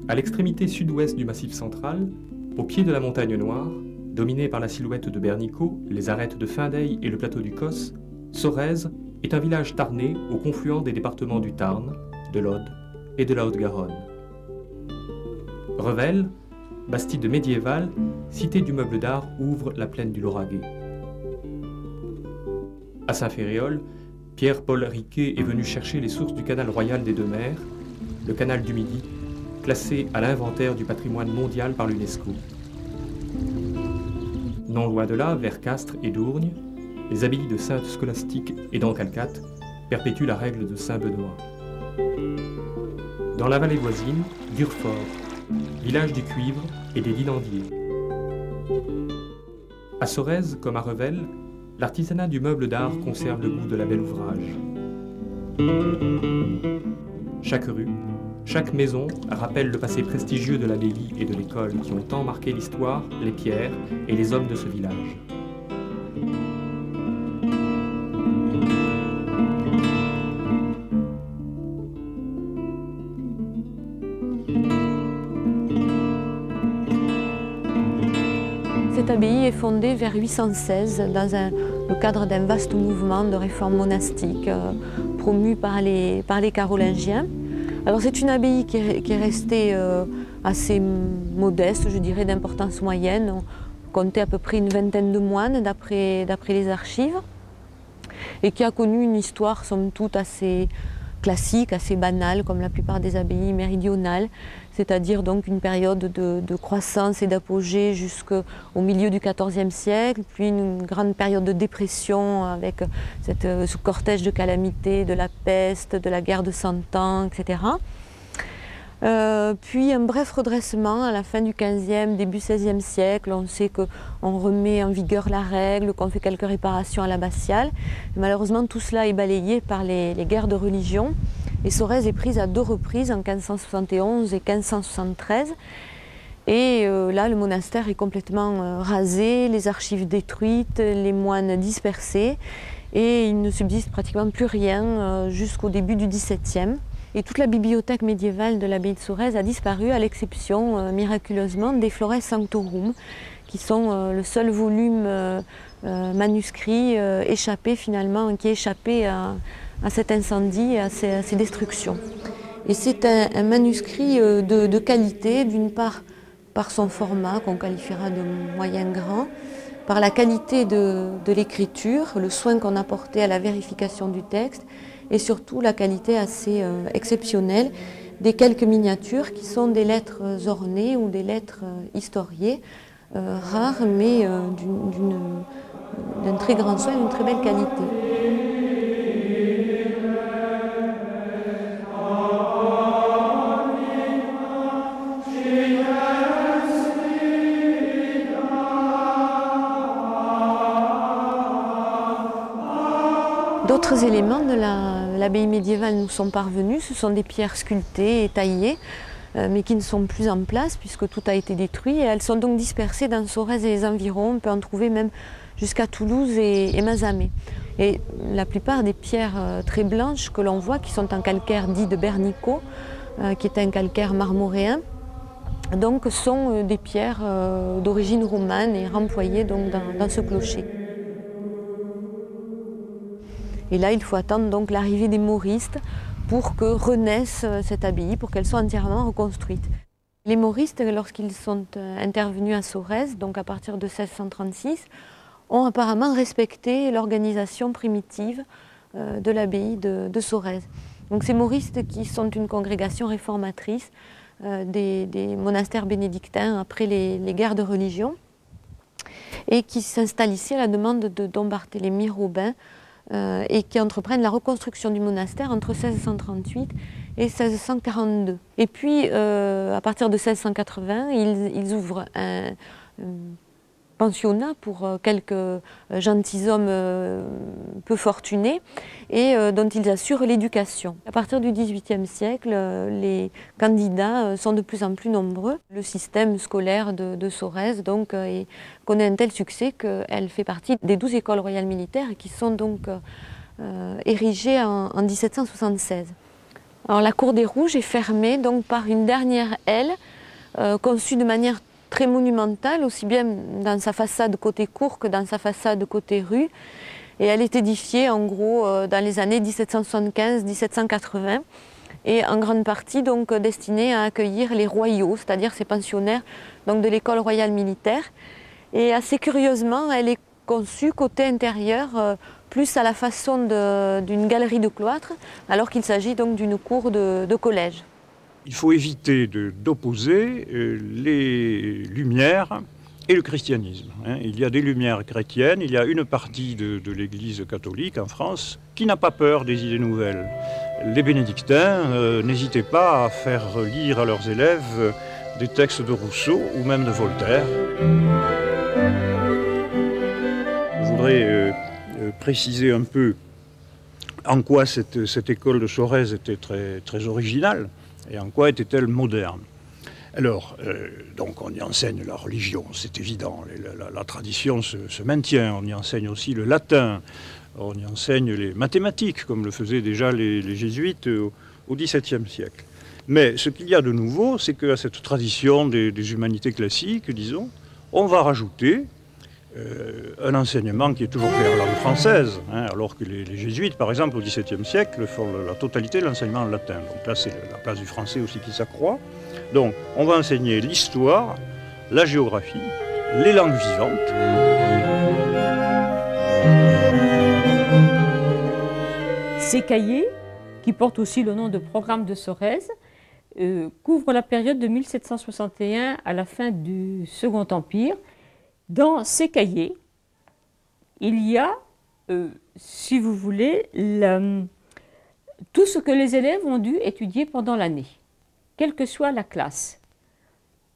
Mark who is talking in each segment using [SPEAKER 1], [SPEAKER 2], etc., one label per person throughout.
[SPEAKER 1] À l'extrémité sud-ouest du Massif central, au pied de la montagne Noire, dominée par la silhouette de Bernico, les arêtes de Findeil et le plateau du Cos, Sorèze est un village tarnais au confluent des départements du Tarn, de l'Aude et de la Haute-Garonne. Revel, bastide médiévale, cité du meuble d'art, ouvre la plaine du Lauragais. À Saint-Ferréol, Pierre-Paul Riquet est venu chercher les sources du canal royal des Deux Mers, le canal du Midi, classé à l'inventaire du patrimoine mondial par l'UNESCO. Non loin de là, vers Castres et Dourgne, les abbayes de Sainte-Scolastique et d'Ancalcat perpétuent la règle de Saint-Benoît. Dans la vallée voisine, Durfort, village du cuivre et des dinandiers. À Sorèze, comme à Revel, l'artisanat du meuble d'art conserve le goût de la belle ouvrage. Chaque rue, chaque maison rappelle le passé prestigieux de l'abbaye et de l'école qui ont tant marqué l'histoire, les pierres et les hommes de ce village.
[SPEAKER 2] Cette abbaye est fondée vers 816 dans le cadre d'un vaste mouvement de réforme monastique promu par les Carolingiens. Alors c'est une abbaye qui est restée assez modeste, je dirais, d'importance moyenne. On comptait à peu près une vingtaine de moines d'après les archives, et qui a connu une histoire somme toute assez classique, assez banale, comme la plupart des abbayes méridionales, c'est-à-dire donc une période de croissance et d'apogée jusqu'au milieu du XIVe siècle, puis une grande période de dépression avec ce cortège de calamités, de la peste, de la guerre de Cent Ans, etc. Puis un bref redressement à la fin du XVe, début XVIe siècle. On sait qu'on remet en vigueur la règle, qu'on fait quelques réparations à l'abbatiale. Malheureusement, tout cela est balayé par les guerres de religion. Et Sorèze est prise à 2 reprises, en 1571 et 1573. Et là, le monastère est complètement rasé, les archives détruites, les moines dispersés. Et il ne subsiste pratiquement plus rien jusqu'au début du XVIIe. Et toute la bibliothèque médiévale de l'abbaye de Sorèze a disparu, à l'exception, miraculeusement, des Flores Sanctorum, qui sont le seul volume manuscrit échappé finalement, qui est échappé à cet incendie et à ces destructions. Et c'est un manuscrit de qualité, d'une part par son format, qu'on qualifiera de moyen grand, par la qualité de l'écriture, le soin qu'on a porté à la vérification du texte, et surtout la qualité assez exceptionnelle des quelques miniatures qui sont des lettres ornées ou des lettres historiées, rares mais d'un très grand soin et d'une très belle qualité. D'autres éléments de l'abbaye médiévale nous sont parvenus. Ce sont des pierres sculptées et taillées, mais qui ne sont plus en place puisque tout a été détruit. Et elles sont donc dispersées dans Sorèze et les environs. On peut en trouver même jusqu'à Toulouse et Mazamet. Et la plupart des pierres très blanches que l'on voit, qui sont en calcaire dit de Bernico, qui est un calcaire marmoréen, donc sont des pierres d'origine romane et remployées donc dans ce clocher. Et là, il faut attendre donc l'arrivée des Mauristes pour que renaisse cette abbaye, pour qu'elle soit entièrement reconstruite. Les Mauristes, lorsqu'ils sont intervenus à Sorèze, donc à partir de 1636, ont apparemment respecté l'organisation primitive de l'abbaye de Sorèze. Donc ces Mauristes qui sont une congrégation réformatrice des monastères bénédictins après les guerres de religion et qui s'installent ici à la demande de Don Barthélemy Robin, et qui entreprennent la reconstruction du monastère entre 1638 et 1642. Et puis, à partir de 1680, ils ouvrent un pensionnat pour quelques gentilshommes peu fortunés et dont ils assurent l'éducation. À partir du XVIIIe siècle, les candidats sont de plus en plus nombreux. Le système scolaire de Sorèze donc, connaît un tel succès qu'elle fait partie des 12 écoles royales militaires qui sont donc érigées en 1776. Alors la cour des Rouges est fermée donc par une dernière aile conçue de manière très monumentale, aussi bien dans sa façade côté cour que dans sa façade côté rue. Et elle est édifiée en gros dans les années 1775-1780 et en grande partie donc destinée à accueillir les royaux, c'est-à-dire ces pensionnaires donc, de l'école royale militaire. Et assez curieusement, elle est conçue côté intérieur plus à la façon d'une galerie de cloître, alors qu'il s'agit donc d'une cour de collège.
[SPEAKER 3] Il faut éviter d'opposer les Lumières et le christianisme. Il y a des Lumières chrétiennes, il y a une partie de l'Église catholique en France qui n'a pas peur des idées nouvelles. Les bénédictins n'hésitaient pas à faire lire à leurs élèves des textes de Rousseau ou même de Voltaire. Je voudrais préciser un peu en quoi cette école de Sorèze était très originale et en quoi était-elle moderne. Alors, donc on y enseigne la religion, c'est évident, la tradition se maintient, on y enseigne aussi le latin, on y enseigne les mathématiques, comme le faisaient déjà les jésuites au XVIIe siècle. Mais ce qu'il y a de nouveau, c'est qu'à cette tradition des humanités classiques, disons, on va rajouter un enseignement qui est toujours fait en langue française, alors que les jésuites, par exemple, au XVIIe siècle, font la totalité de l'enseignement en latin. Donc là, c'est la place du français aussi qui s'accroît. Donc, on va enseigner l'histoire, la géographie, les langues vivantes.
[SPEAKER 4] Ces cahiers, qui portent aussi le nom de programme de Sorèze, couvrent la période de 1761 à la fin du Second Empire. Dans ces cahiers, il y a, si vous voulez, tout ce que les élèves ont dû étudier pendant l'année, quelle que soit la classe.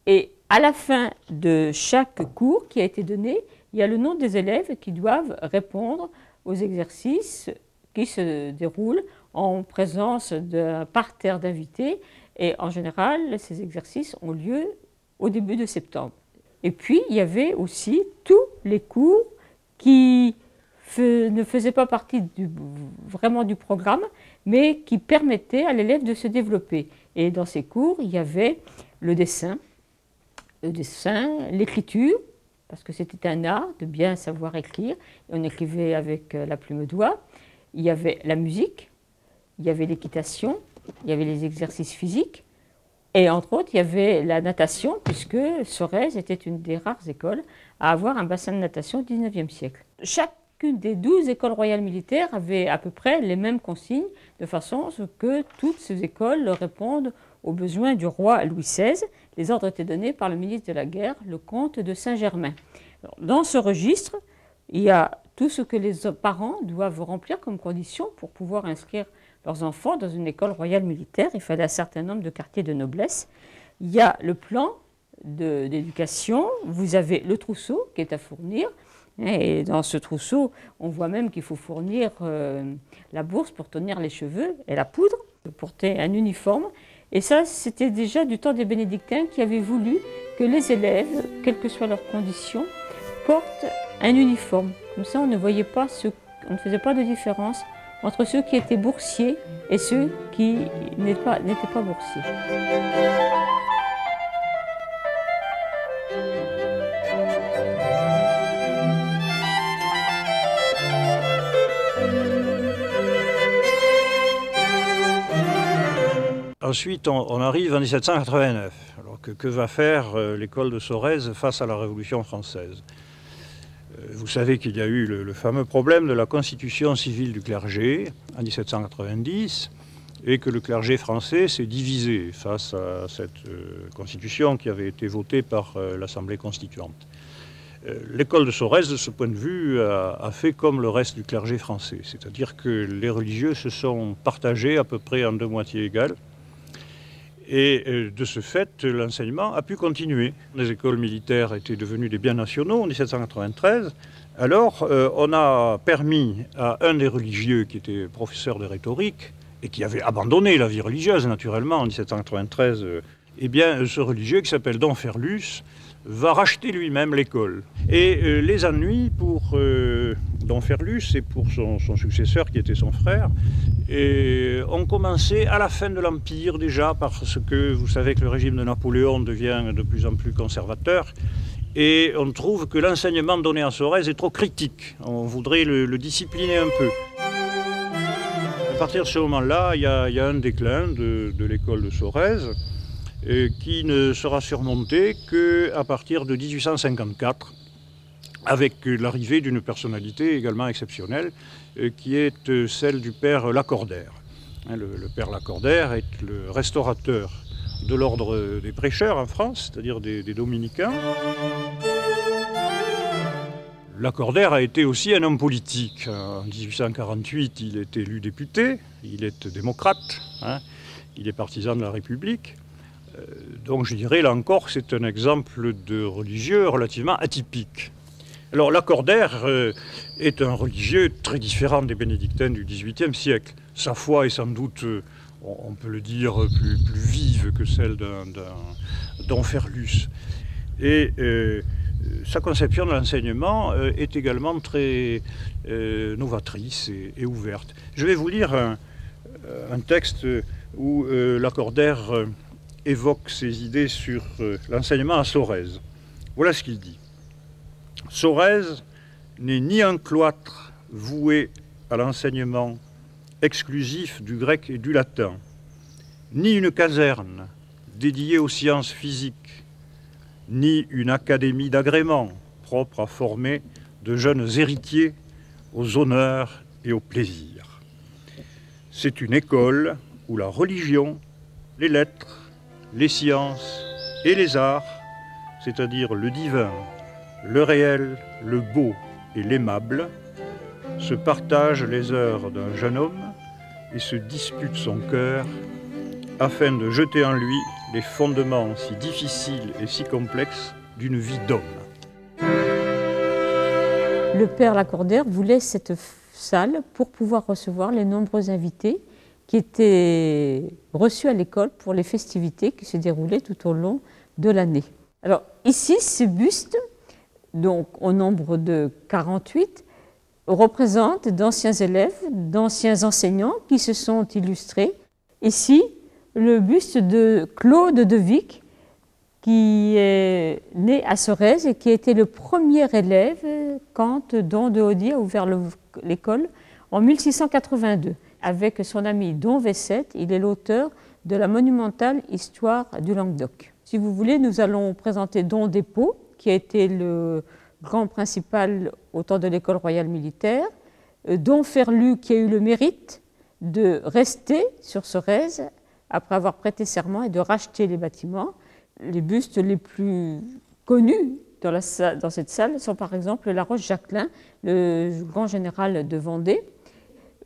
[SPEAKER 4] Et à la fin de chaque cours qui a été donné, il y a le nom des élèves qui doivent répondre aux exercices qui se déroulent en présence d'un parterre d'invités. Et en général, ces exercices ont lieu au début de septembre. Et puis, il y avait aussi tous les cours qui ne faisaient pas partie vraiment du programme, mais qui permettaient à l'élève de se développer. Et dans ces cours, il y avait le dessin, l'écriture, parce que c'était un art de bien savoir écrire. Et on écrivait avec la plume doigt. Il y avait la musique, il y avait l'équitation, il y avait les exercices physiques. Et entre autres, il y avait la natation, puisque Sorèze était une des rares écoles à avoir un bassin de natation au XIXe siècle. Chacune des 12 écoles royales militaires avait à peu près les mêmes consignes, de façon à ce que toutes ces écoles répondent aux besoins du roi Louis XVI. Les ordres étaient donnés par le ministre de la Guerre, le comte de Saint-Germain. Dans ce registre, il y a tout ce que les parents doivent remplir comme condition pour pouvoir inscrire leurs enfants dans une école royale militaire. Il fallait un certain nombre de quartiers de noblesse. Il y a le plan d'éducation, vous avez le trousseau qui est à fournir, et dans ce trousseau, on voit même qu'il faut fournir la bourse pour tenir les cheveux et la poudre, pour porter un uniforme. Et ça, c'était déjà du temps des bénédictins qui avaient voulu que les élèves, quelles que soient leurs conditions, portent un uniforme. Comme ça, on ne voyait pas on ne faisait pas de différence entre ceux qui étaient boursiers et ceux qui n'étaient pas boursiers.
[SPEAKER 3] Ensuite, on arrive en 1789. Alors que va faire l'école de Sorèze face à la Révolution française? Vous savez qu'il y a eu le fameux problème de la constitution civile du clergé en 1790 et que le clergé français s'est divisé face à cette constitution qui avait été votée par l'Assemblée constituante. L'école de Sorèze, de ce point de vue, a fait comme le reste du clergé français, c'est-à-dire que les religieux se sont partagés à peu près en deux moitiés égales. Et de ce fait, l'enseignement a pu continuer. Les écoles militaires étaient devenues des biens nationaux en 1793. Alors, on a permis à un des religieux qui était professeur de rhétorique et qui avait abandonné la vie religieuse, naturellement, en 1793, eh bien, ce religieux qui s'appelle Domferlus va racheter lui-même l'école. Et les ennuis pour Don Ferlus et pour son successeur qui était son frère, et ont commencé à la fin de l'Empire déjà, parce que vous savez que le régime de Napoléon devient de plus en plus conservateur, et on trouve que l'enseignement donné à Sorèze est trop critique. On voudrait le discipliner un peu. À partir de ce moment-là, il y a un déclin de l'école de Sorèze qui ne sera surmonté qu'à partir de 1854, avec l'arrivée d'une personnalité également exceptionnelle, qui est celle du père Lacordaire. Le père Lacordaire est le restaurateur de l'ordre des prêcheurs en France, c'est-à-dire des dominicains. Lacordaire a été aussi un homme politique. En 1848, il est élu député, il est démocrate, il est partisan de la République. Donc je dirais là encore c'est un exemple de religieux relativement atypique. Alors Lacordaire est un religieux très différent des bénédictins du XVIIIe siècle. Sa foi est sans doute, on peut le dire, plus vive que celle d'un Don Ferlus. Et sa conception de l'enseignement est également très novatrice et ouverte. Je vais vous lire un texte où Lacordaire évoque ses idées sur l'enseignement à Sorèze. Voilà ce qu'il dit. Sorèze n'est ni un cloître voué à l'enseignement exclusif du grec et du latin, ni une caserne dédiée aux sciences physiques, ni une académie d'agrément propre à former de jeunes héritiers aux honneurs et aux plaisirs. C'est une école où la religion, les lettres, les sciences et les arts, c'est-à-dire le divin, le réel, le beau et l'aimable, se partagent les heures d'un jeune homme et se disputent son cœur afin de jeter en lui les fondements si difficiles et si complexes d'une vie d'homme.
[SPEAKER 4] Le père Lacordaire voulait cette salle pour pouvoir recevoir les nombreux invités qui étaient reçus à l'école pour les festivités qui se déroulaient tout au long de l'année. Alors ici, ce buste, donc au nombre de 48, représente d'anciens élèves, d'anciens enseignants qui se sont illustrés. Ici, le buste de Claude de Vic, qui est né à Sorèze et qui a été le premier élève quand Don de Hody a ouvert l'école en 1682. Avec son ami Don Vessette, il est l'auteur de la monumentale histoire du Languedoc. Si vous voulez, nous allons présenter Don Despaux, qui a été le grand principal au temps de l'école royale militaire, Don Ferlus, qui a eu le mérite de rester sur Sorèze après avoir prêté serment et de racheter les bâtiments. Les bustes les plus connus dans cette salle sont par exemple La Roche-Jacquelin, le grand général de Vendée,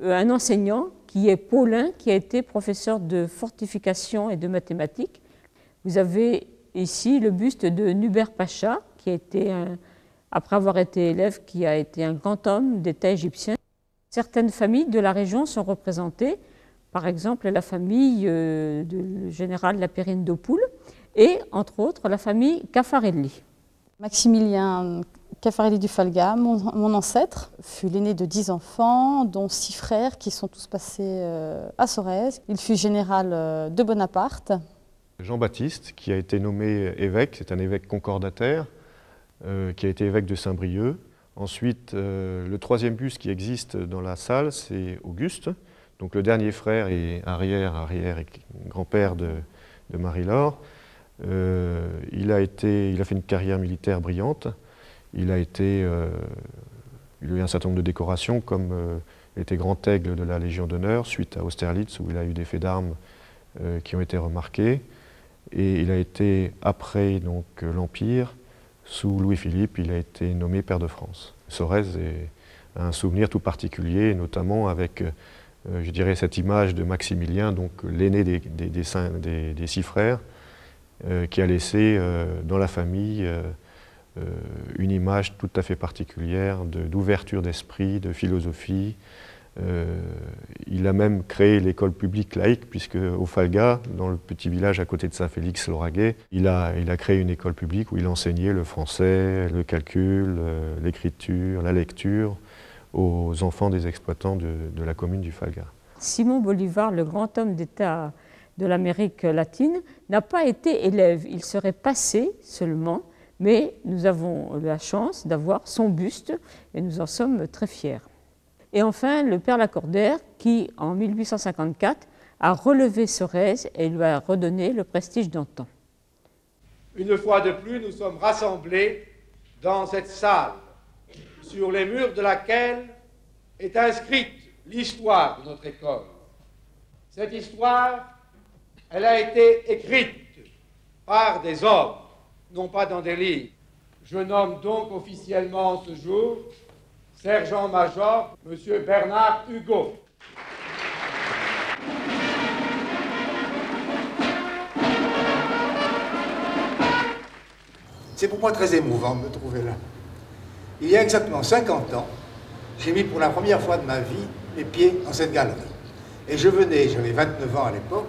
[SPEAKER 4] un enseignant qui est Paulin, qui a été professeur de fortification et de mathématiques. Vous avez ici le buste de Nuber Pacha, qui a été, après avoir été élève, qui a été un grand homme d'État égyptien. Certaines familles de la région sont représentées, par exemple la famille du général Lapérine d'Opoul et, entre autres, la famille Caffarelli.
[SPEAKER 5] Maximilien Caffarelli du Falga, mon ancêtre, fut l'aîné de 10 enfants, dont 6 frères qui sont tous passés à Sorèze. Il fut général de Bonaparte.
[SPEAKER 6] Jean-Baptiste, qui a été nommé évêque, c'est un évêque concordataire, qui a été évêque de Saint-Brieuc. Ensuite, le troisième buste qui existe dans la salle, c'est Auguste, donc le dernier frère et arrière-grand-père de Marie-Laure. Il a fait une carrière militaire brillante. Il a eu un certain nombre de décorations, comme il était grand aigle de la Légion d'honneur, suite à Austerlitz, où il a eu des faits d'armes qui ont été remarqués. Et il a été, après l'Empire, sous Louis-Philippe, il a été nommé pair de France. Sorèze a un souvenir tout particulier, notamment avec, je dirais, cette image de Maximilien, donc l'aîné des 6 frères, qui a laissé dans la famille une image tout à fait particulière d'ouverture d'esprit, de philosophie. Il a même créé l'école publique laïque, puisque au Falga, dans le petit village à côté de Saint-Félix-Lauragais, il a créé une école publique où il enseignait le français, le calcul, l'écriture, la lecture aux enfants des exploitants de la commune du Falga.
[SPEAKER 4] Simon Bolivar, le grand homme d'État de l'Amérique latine, n'a pas été élève. Il serait passé seulement, mais nous avons la chance d'avoir son buste et nous en sommes très fiers. Et enfin, le père Lacordaire, qui, en 1854, a relevé Sorèze et lui a redonné le prestige d'antan.
[SPEAKER 7] Une fois de plus, nous sommes rassemblés dans cette salle, sur les murs de laquelle est inscrite l'histoire de notre école. Cette histoire, elle a été écrite par des hommes, non pas dans des livres. Je nomme donc officiellement ce jour Sergent-Major M. Bernard Hugo.
[SPEAKER 8] C'est pour moi très émouvant de me trouver là. Il y a exactement 50 ans, j'ai mis pour la première fois de ma vie les pieds dans cette galerie. Et j'avais 29 ans à l'époque,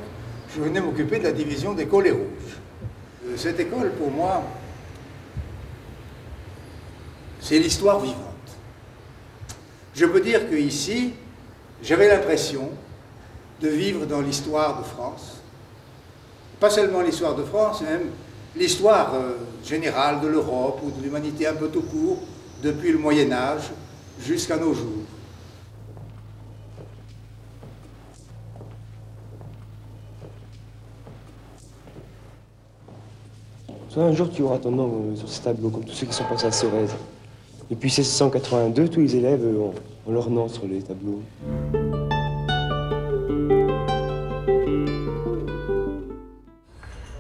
[SPEAKER 8] je venais m'occuper de la division des collets rouges. Cette école, pour moi, c'est l'histoire vivante. Je peux dire qu'ici, j'avais l'impression de vivre dans l'histoire de France. Pas seulement l'histoire de France, mais même l'histoire générale de l'Europe ou de l'humanité un peu tout court, depuis le Moyen-Âge jusqu'à nos jours.
[SPEAKER 9] Un jour, tu auras ton nom sur ce tableau, comme tous ceux qui sont passés à Sorèze. Depuis 1682, tous les élèves ont leur nom sur les tableaux.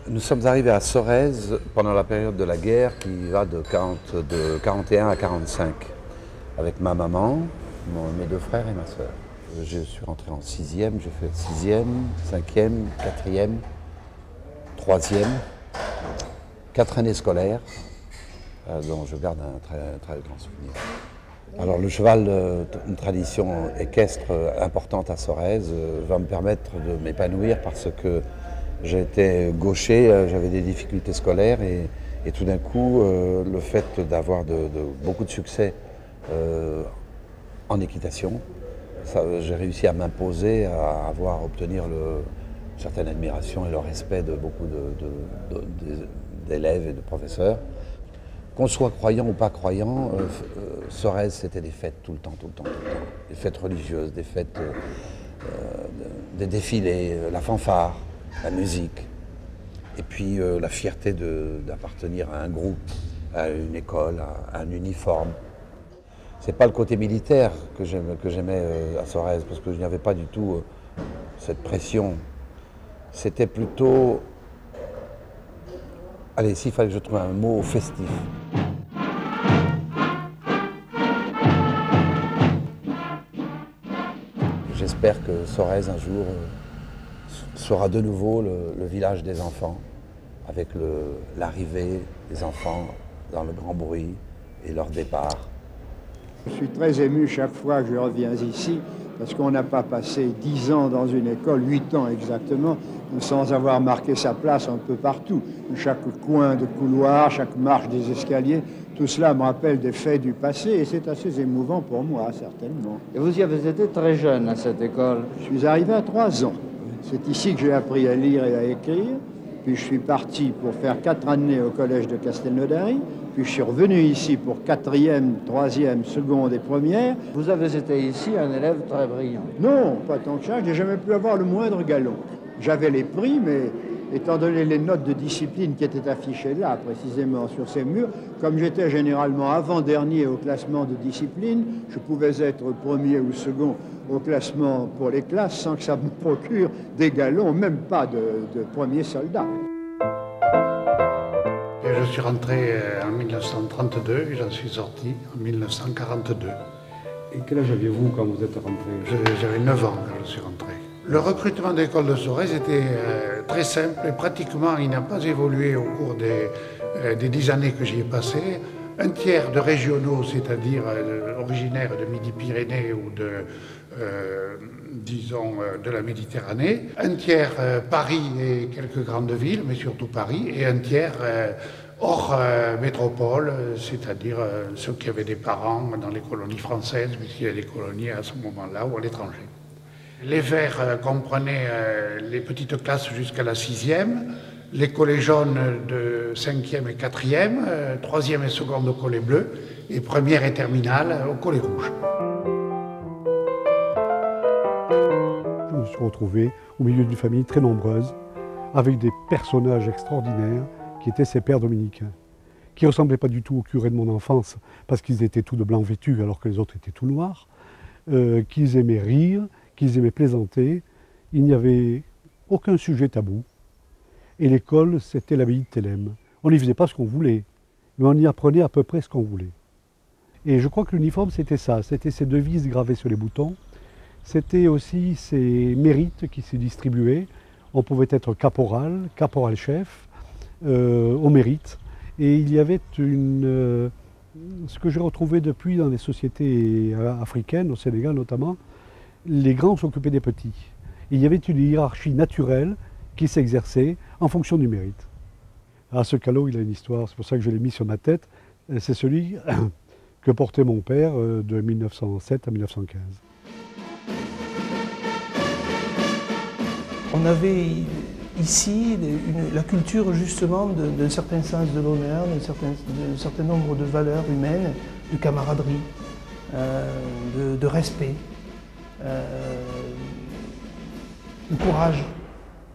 [SPEAKER 10] Nous sommes arrivés à Sorèze pendant la période de la guerre qui va de 41 à 45, avec ma maman, mes deux frères et ma sœur. Je suis rentré en 6e, j'ai fait 6e, 5e, 4e, 3e. 4 années scolaires, dont je garde un très grand souvenir. Alors le cheval, une tradition équestre importante à Sorèze, va me permettre de m'épanouir parce que j'étais gaucher, j'avais des difficultés scolaires et tout d'un coup, le fait d'avoir beaucoup de succès en équitation, j'ai réussi à m'imposer, à obtenir une certaine admiration et le respect de beaucoup d'élèves et de professeurs. Qu'on soit croyant ou pas croyant, Sorèze, c'était des fêtes tout le temps. Des fêtes religieuses, des fêtes, des défilés, la fanfare, la musique. Et puis la fierté d'appartenir à un groupe, à une école, à un uniforme. C'est pas le côté militaire que j'aimais à Sorèze, parce que je n'avais pas du tout cette pression. C'était plutôt... Allez, s'il fallait que je trouve un mot festif. J'espère que Sorèze, un jour, sera de nouveau le village des enfants, avec l'arrivée des enfants dans le grand bruit et leur départ.
[SPEAKER 11] Je suis très ému chaque fois que je reviens ici, parce qu'on n'a pas passé 10 ans dans une école, 8 ans exactement, sans avoir marqué sa place un peu partout. Chaque coin de couloir, chaque marche des escaliers, tout cela me rappelle des faits du passé et c'est assez émouvant pour moi, certainement.
[SPEAKER 12] Et vous y avez été très jeune à cette école?
[SPEAKER 11] Je suis arrivé à 3 ans. C'est ici que j'ai appris à lire et à écrire. Puis je suis parti pour faire 4 années au collège de Castelnaudary. Puis je suis revenu ici pour 4e, 3e, seconde et première.
[SPEAKER 12] Vous avez été ici un élève très brillant?
[SPEAKER 11] Non, pas tant que ça. Je n'ai jamais pu avoir le moindre galon. J'avais les prix, mais étant donné les notes de discipline qui étaient affichées là, précisément sur ces murs, comme j'étais généralement avant-dernier au classement de discipline, je pouvais être premier ou second au classement pour les classes sans que ça me procure des galons, même pas de premier soldat.
[SPEAKER 13] Et je suis rentré en 1932 et j'en suis sorti en 1942.
[SPEAKER 14] Et quel âge aviez-vous quand vous êtes rentré?
[SPEAKER 13] J'avais 9 ans quand je suis rentré. Le recrutement de l'école de Sorèze était très simple et pratiquement il n'a pas évolué au cours des 10 années que j'y ai passées. Un tiers de régionaux, c'est-à-dire originaires de Midi-Pyrénées ou disons de la Méditerranée. Un tiers Paris et quelques grandes villes, mais surtout Paris. Et un tiers hors métropole, c'est-à-dire ceux qui avaient des parents dans les colonies françaises, puisqu'il y a des colonies à ce moment-là ou à l'étranger. Les verts comprenaient les petites classes jusqu'à la 6e, les collets jaunes de 5e et 4e, 3e et seconde au collet bleu, et première et terminale au collet rouge.
[SPEAKER 14] Je me suis retrouvé au milieu d'une famille très nombreuse, avec des personnages extraordinaires qui étaient ces pères dominicains, qui ne ressemblaient pas du tout aux curés de mon enfance, parce qu'ils étaient tous de blanc vêtus alors que les autres étaient tout noirs, qu'ils aimaient rire, qu'ils aimaient plaisanter. Il n'y avait aucun sujet tabou. Et l'école, c'était l'abbaye de Thélème. On n'y faisait pas ce qu'on voulait, mais on y apprenait à peu près ce qu'on voulait. Et je crois que l'uniforme, c'était ça, c'était ces devises gravées sur les boutons, c'était aussi ces mérites qui se distribuaient. On pouvait être caporal, caporal-chef, au mérite. Et il y avait ce que j'ai retrouvé depuis dans les sociétés africaines, au Sénégal notamment, les grands s'occupaient des petits. Et il y avait une hiérarchie naturelle qui s'exerçait en fonction du mérite. Ah, ce calot, il a une histoire, c'est pour ça que je l'ai mis sur ma tête. C'est celui que portait mon père de 1907 à 1915.
[SPEAKER 15] On avait ici la culture justement d'un certain sens de l'honneur, d'un certain nombre de valeurs humaines, de camaraderie, de respect, de courage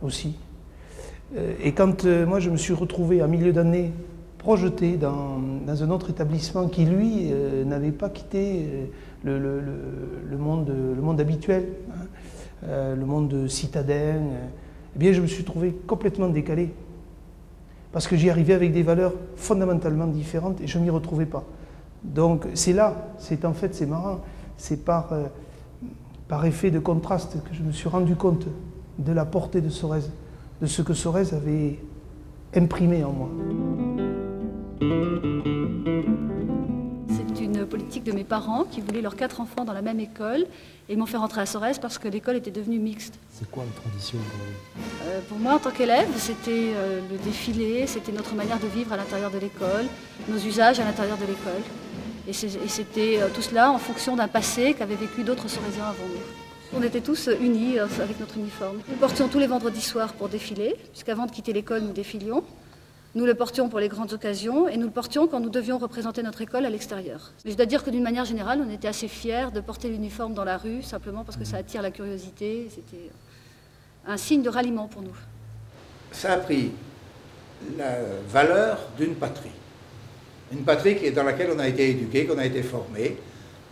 [SPEAKER 15] aussi. Et quand moi je me suis retrouvé en milieu d'année projeté dans un autre établissement qui lui n'avait pas quitté le monde habituel, hein, le monde citadin, eh bien je me suis trouvé complètement décalé. Parce que j'y arrivais avec des valeurs fondamentalement différentes et je ne m'y retrouvais pas. Donc c'est là, c'est marrant, c'est par effet de contraste que je me suis rendu compte de la portée de Sorèze, de ce que Sorèze avait imprimé en moi.
[SPEAKER 16] C'est une politique de mes parents qui voulaient leurs 4 enfants dans la même école et ils m'ont fait rentrer à Sorèze parce que l'école était devenue mixte.
[SPEAKER 17] C'est quoi la tradition
[SPEAKER 16] Pour moi, en tant qu'élève, c'était le défilé, c'était notre manière de vivre à l'intérieur de l'école, nos usages à l'intérieur de l'école. Et c'était tout cela en fonction d'un passé qu'avaient vécu d'autres Soréziens avant nous. On était tous unis avec notre uniforme. Nous portions tous les vendredis soirs pour défiler, puisqu'avant de quitter l'école, nous défilions. Nous le portions pour les grandes occasions et nous le portions quand nous devions représenter notre école à l'extérieur. Mais je dois dire que d'une manière générale, on était assez fiers de porter l'uniforme dans la rue, simplement parce que ça attire la curiosité. C'était un signe de ralliement pour nous.
[SPEAKER 8] Ça a pris la valeur d'une patrie. Une patrie dans laquelle on a été éduqué, qu'on a été formé.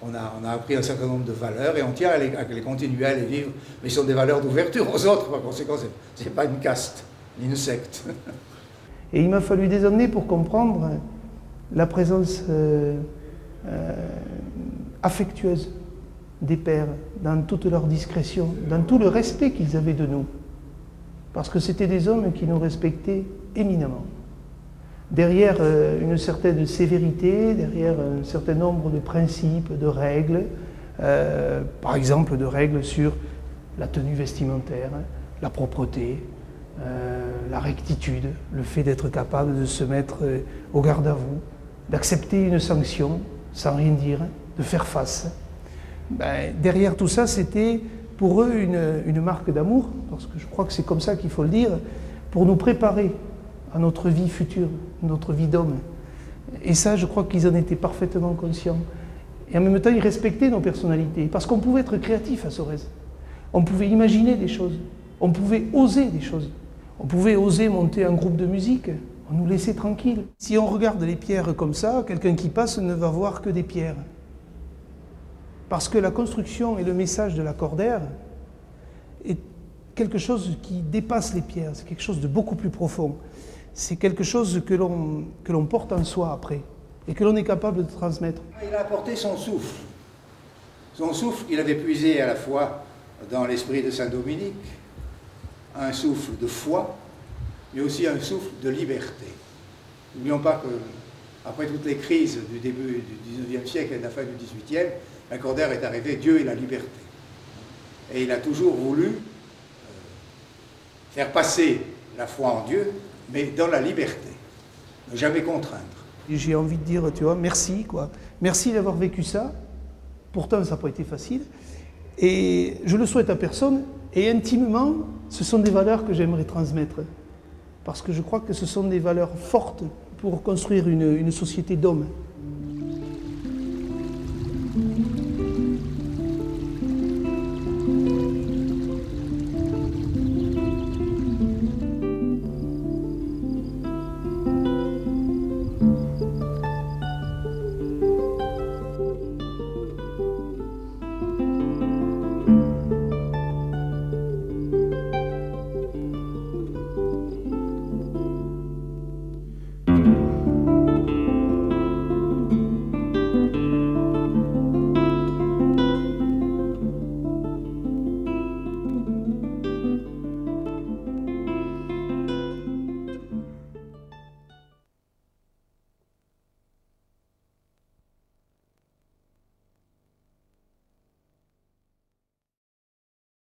[SPEAKER 8] On a appris un certain nombre de valeurs et on tient à les continuer à les vivre. Mais ce sont des valeurs d'ouverture aux autres. Par conséquent, ce n'est pas une caste, ni une secte.
[SPEAKER 15] Et il m'a fallu des années pour comprendre la présence affectueuse des pères dans toute leur discrétion, dans tout le respect qu'ils avaient de nous. Parce que c'était des hommes qui nous respectaient éminemment. Derrière une certaine sévérité, derrière un certain nombre de principes, de règles, par exemple de règles sur la tenue vestimentaire, la propreté, la rectitude, le fait d'être capable de se mettre au garde à vous, d'accepter une sanction sans rien dire, de faire face. Ben, derrière tout ça, c'était pour eux une marque d'amour, parce que je crois que c'est comme ça qu'il faut le dire, pour nous préparer à notre vie future, notre vie d'homme. Et ça, je crois qu'ils en étaient parfaitement conscients. Et en même temps, ils respectaient nos personnalités, parce qu'on pouvait être créatif à Sorèze. On pouvait imaginer des choses, on pouvait oser des choses. On pouvait oser monter un groupe de musique, on nous laissait tranquilles. Si on regarde les pierres comme ça, quelqu'un qui passe ne va voir que des pierres. Parce que la construction et le message de l'accordaire est quelque chose qui dépasse les pierres, c'est quelque chose de beaucoup plus profond. C'est quelque chose que l'on porte en soi après et que l'on est capable de transmettre.
[SPEAKER 8] Il a apporté son souffle. Son souffle qu'il avait puisé à la fois dans l'esprit de Saint-Dominique, un souffle de foi, mais aussi un souffle de liberté. N'oublions pas qu'après toutes les crises du début du XIXe siècle et de la fin du XVIIIe, l'accordaire est arrivé, Dieu et la liberté. Et il a toujours voulu faire passer la foi en Dieu, mais dans la liberté. ne jamais contraindre.
[SPEAKER 15] J'ai envie de dire, tu vois, merci, quoi. Merci d'avoir vécu ça. Pourtant, ça n'a pas été facile. Et je le souhaite à personne. Et intimement, ce sont des valeurs que j'aimerais transmettre. Parce que je crois que ce sont des valeurs fortes pour construire une société d'hommes.